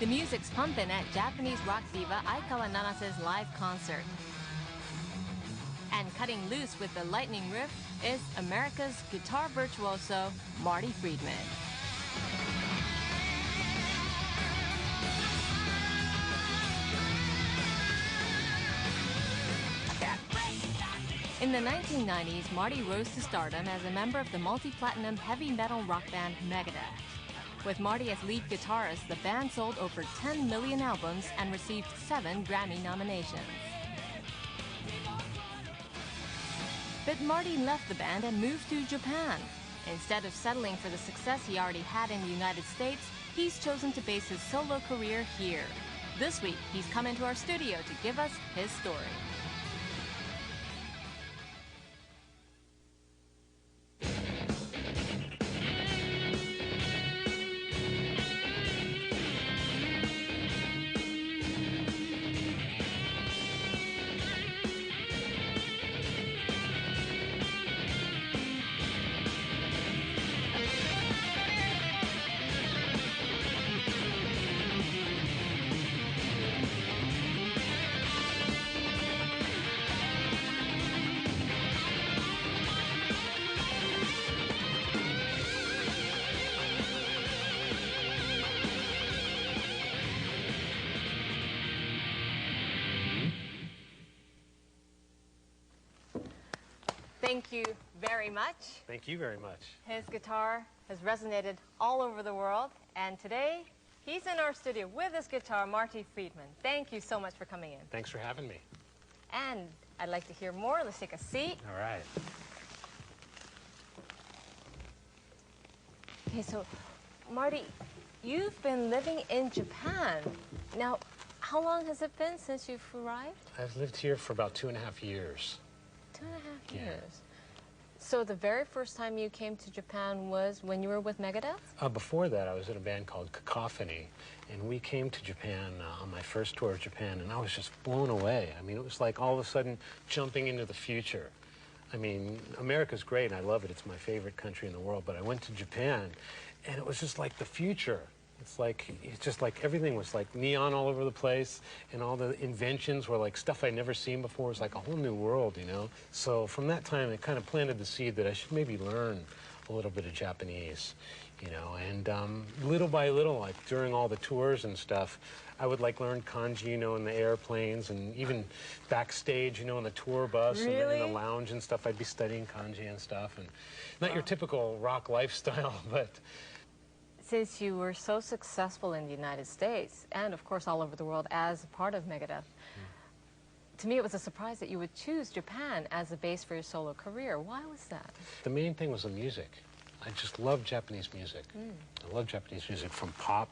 The music's pumping at Japanese rock diva Aikawa Nanase's live concert. And cutting loose with the lightning riff is America's guitar virtuoso, Marty Friedman. In the 1990s, Marty rose to stardom as a member of the multi-platinum heavy metal rock band Megadeth. With Marty as lead guitarist, the band sold over 10 million albums and received 7 Grammy nominations. But Marty left the band and moved to Japan. Instead of settling for the success he already had in the United States, he's chosen to base his solo career here. This week, he's come into our studio to give us his story. Thank you very much. Thank you very much. His guitar has resonated all over the world, and today he's in our studio with his guitar, Marty Friedman. Thank you so much for coming in. Thanks for having me. And I'd like to hear more. Let's take a seat. All right. Okay, so Marty, you've been living in Japan. Now, how long has it been since you've arrived? I've lived here for about 2.5 years. 2.5 years. So the very first time you came to Japan was when you were with Megadeth? Before that, I was in a band called Cacophony, and we came to Japan on my first tour of Japan, and I was just blown away. I mean, it was like all of a sudden jumping into the future. I mean, America's great, and I love it. It's my favorite country in the world, but I went to Japan, and it was just like the future. It's just like everything was like neon all over the place, and all the inventions were like stuff I'd never seen before. It was like a whole new world, you know? So from that time, it kind of planted the seed that I should maybe learn a little bit of Japanese, you know? And little by little, like during all the tours and stuff, I would like learn kanji, you know, in the airplanes, and even backstage, you know, in the tour bus, and in the lounge and stuff, I'd be studying kanji and stuff. And not your typical rock lifestyle, but... Since you were so successful in the United States, and of course all over the world as a part of Megadeth, to me it was a surprise that you would choose Japan as a base for your solo career. Why was that? The main thing was the music. I just love Japanese music. I love Japanese music, from pop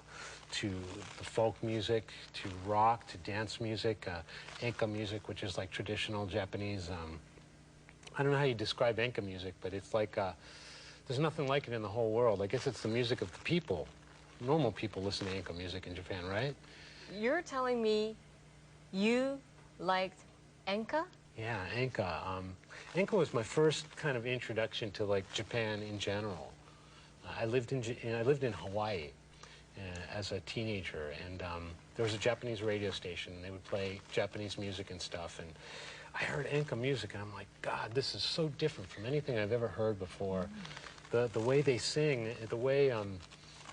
to the folk music, to rock, to dance music, enka music, which is like traditional Japanese. I don't know how you describe enka music, but it's like... there's nothing like it in the whole world. I guess it's the music of the people. Normal people listen to enka music in Japan, right? You're telling me you liked enka? Yeah, enka. Enka was my first kind of introduction to like Japan in general. I lived in Hawaii as a teenager, and there was a Japanese radio station. They would play Japanese music and stuff, and I heard enka music, and I'm like, God, this is so different from anything I've ever heard before. The way they sing, the way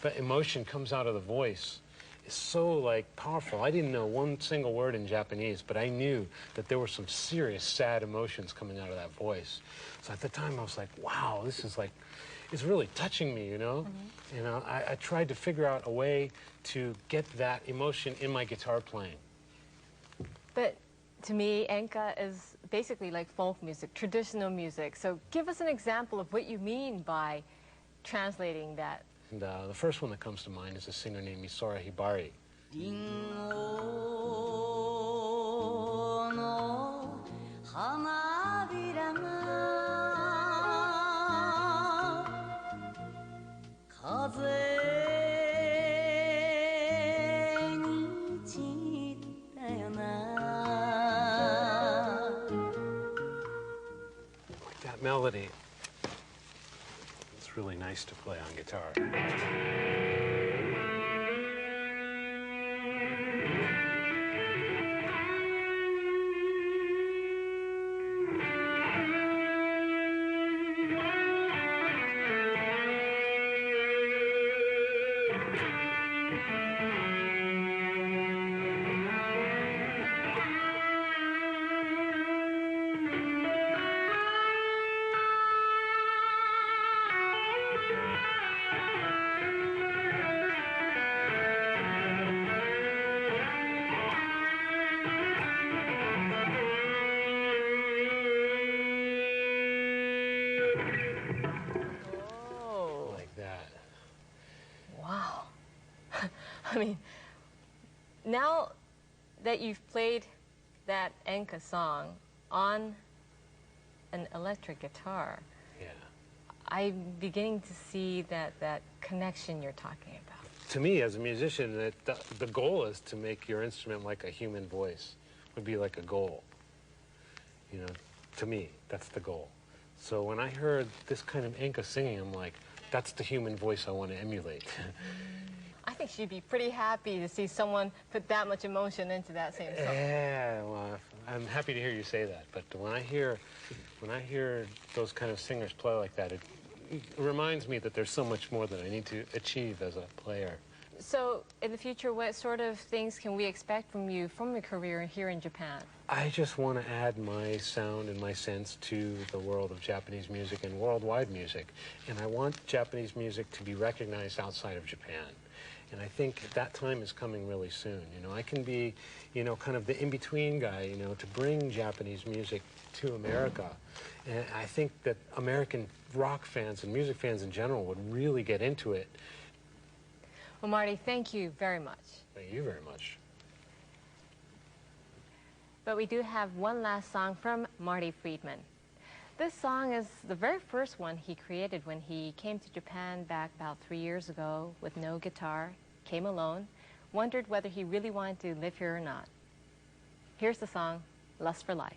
the emotion comes out of the voice is so like powerful. I didn't know one single word in Japanese, but I knew that there were some serious sad emotions coming out of that voice. So at the time I was like, wow, this is like, it's really touching me, you know? And I tried to figure out a way to get that emotion in my guitar playing. But to me, enka is basically like folk music, traditional music. So give us an example of what you mean by translating that. And the first one that comes to mind is a singer named Misora Hibari. Melody. It's really nice to play on guitar. I mean, now that you've played that enka song on an electric guitar, Yeah. I'm beginning to see that connection you're talking about. To me, as a musician, the goal is to make your instrument like a human voice. Would be like a goal. You know, to me, that's the goal. So when I heard this kind of enka singing, I'm like, that's the human voice I want to emulate. I think she'd be pretty happy to see someone put that much emotion into that same song. Yeah, well, I'm happy to hear you say that. But when I hear those kind of singers play like that, it reminds me that there's so much more that I need to achieve as a player. So, in the future, what sort of things can we expect from you from your career here in Japan? I just want to add my sound and my sense to the world of Japanese music and worldwide music. And I want Japanese music to be recognized outside of Japan. And I think that time is coming really soon. You know, I can be, you know, kind of the in-between guy, you know, to bring Japanese music to America. And I think that American rock fans and music fans in general would really get into it. Well, Marty, thank you very much. Thank you very much. But we do have one last song from Marty Friedman. This song is the very first one he created when he came to Japan back about 3 years ago with no guitar, came alone, wondered whether he really wanted to live here or not. Here's the song, Lust for Life.